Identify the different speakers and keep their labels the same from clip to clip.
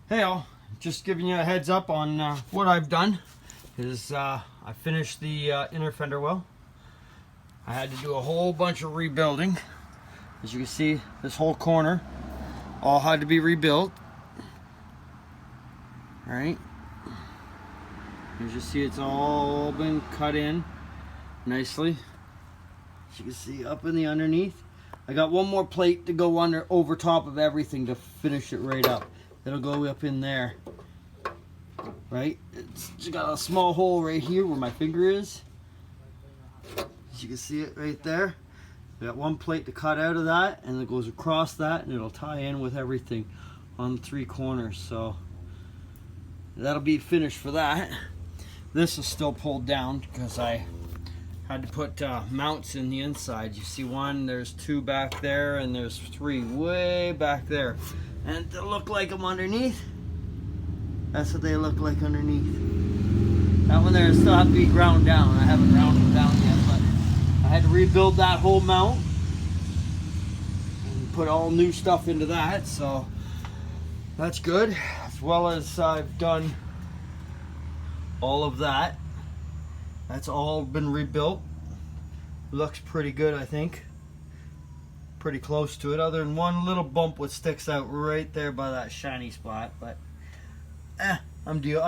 Speaker 1: Hey all, just giving you a heads up on what I've done is I finished the inner fender well. I had to do a whole bunch of rebuilding. As you can see, this whole corner all had to be rebuilt. Right? As you see, it's all been cut in nicely. As you can see, up in the underneath. I got one more plate to go over top of everything to finish it right up. It'll go up in there, right? It's just got a small hole right here where my finger is. As you can see it right there. I got one plate to cut out of that, and it goes across that, and it'll tie in with everything on the three corners. So that'll be finished for that. This is still pulled down because I had to put mounts in the inside. You see one, there's two back there, and there's three way back there. And to look like them underneath, that's what they look like underneath. That one there still have to be ground down. I haven't ground them down yet, but I had to rebuild that whole mount and put all new stuff into that, so that's good. As well as I've done all of that. That's all been rebuilt. Looks pretty good, I think. Pretty close to it, other than one little bump which sticks out right there by that shiny spot, but I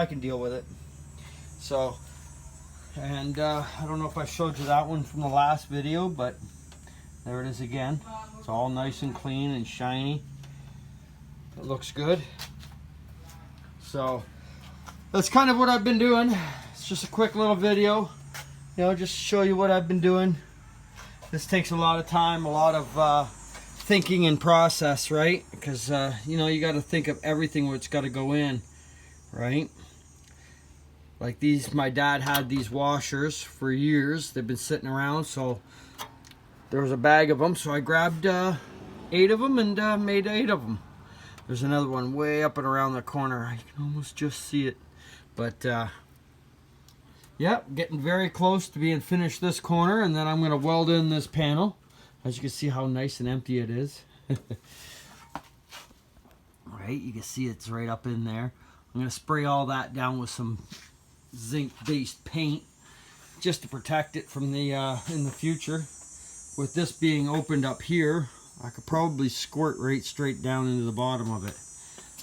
Speaker 1: can deal with it. So, and I don't know if I showed you that one from the last video, but there it is again. It's all nice and clean and shiny. It looks good. So that's kind of what I've been doing. It's just a quick little video, you know, just to show you what I've been doing. This takes a lot of time, a lot of thinking and process, right? Because, you know, you got to think of everything where it's got to go in, right? Like these, my dad had these washers for years. They've been sitting around, so there was a bag of them. So I grabbed 8 of them and made 8 of them. There's another one way up and around the corner. I can almost just see it. But, yep, getting very close to being finished this corner, and then I'm going to weld in this panel. As you can see how nice and empty it is. Right, you can see it's right up in there. I'm going to spray all that down with some zinc-based paint just to protect it from the in the future. With this being opened up here, I could probably squirt right straight down into the bottom of it.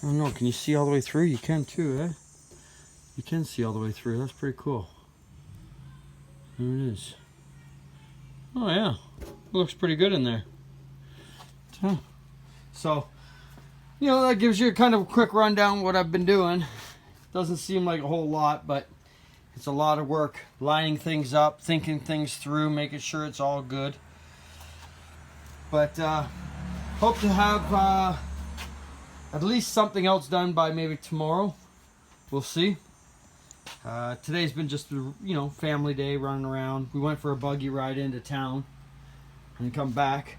Speaker 1: I don't know, can you see all the way through? You can too, eh? You can see all the way through. That's pretty cool. There it is. Oh yeah, it looks pretty good in there. So, you know, that gives you kind of a quick rundown of what I've been doing. Doesn't seem like a whole lot, but it's a lot of work. Lining things up, thinking things through, making sure it's all good. But hope to have at least something else done by maybe tomorrow. We'll see. Today's been just, you know, family day, running around. We went for a buggy ride into town and come back.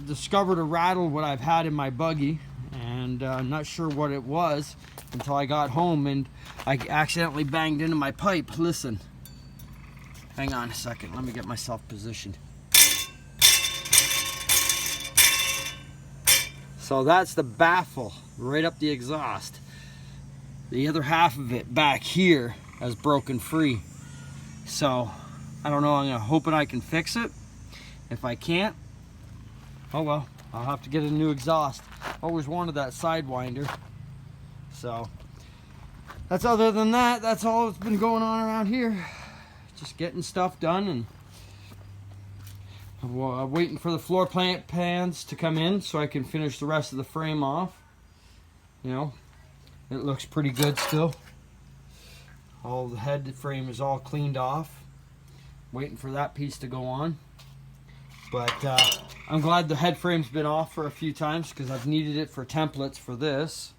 Speaker 1: Discovered a rattle what I've had in my buggy, and not sure what it was until I got home, and I accidentally banged into my pipe. Listen, hang on a second, let me get myself positioned. So that's the baffle right up the exhaust. The other half of it back here has broken free. So, I don't know, I'm hoping I can fix it. If I can't, oh well, I'll have to get a new exhaust. Always wanted that Sidewinder. So, that's other than that, that's all that's been going on around here. Just getting stuff done and waiting for the floor pans to come in so I can finish the rest of the frame off. You know. It looks pretty good still. All the head frame is all cleaned off. Waiting for that piece to go on. But I'm glad the head frame's been off for a few times because I've needed it for templates for this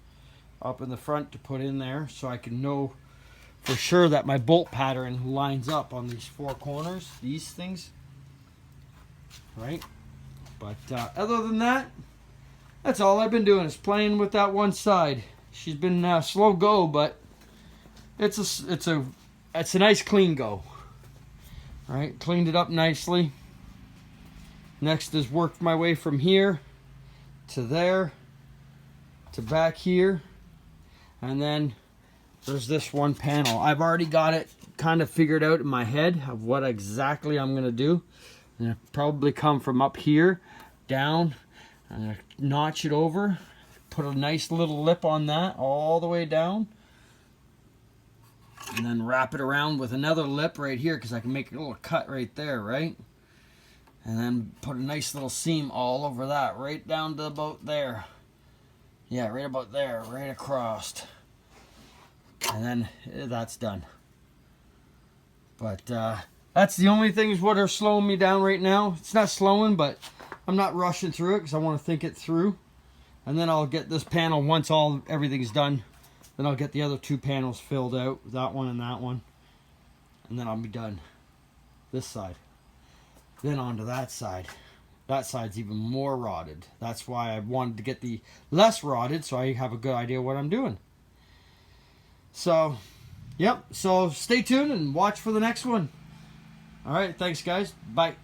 Speaker 1: up in the front to put in there so I can know for sure that my bolt pattern lines up on these 4 corners, these things. Right? But other than that, that's all I've been doing is playing with that one side. She's been slow go, but it's a nice clean go. All right, cleaned it up nicely. Next is worked my way from here to there, to back here. And then there's this one panel. I've already got it kind of figured out in my head of what exactly I'm going to do. I'm going to probably come from up here down. I'm going to notch it over. Put a nice little lip on that all the way down. And then wrap it around with another lip right here because I can make a little cut right there, right? And then put a nice little seam all over that, right down to about there. Yeah, right about there, right across. And then that's done. But that's the only things what are slowing me down right now. It's not slowing, but I'm not rushing through it because I want to think it through. And then I'll get this panel once everything's done. Then I'll get the other two panels filled out, that one and that one. And then I'll be done. This side. Then onto that side. That side's even more rotted. That's why I wanted to get the less rotted so I have a good idea what I'm doing. So, yep. So stay tuned and watch for the next one. All right. Thanks, guys. Bye.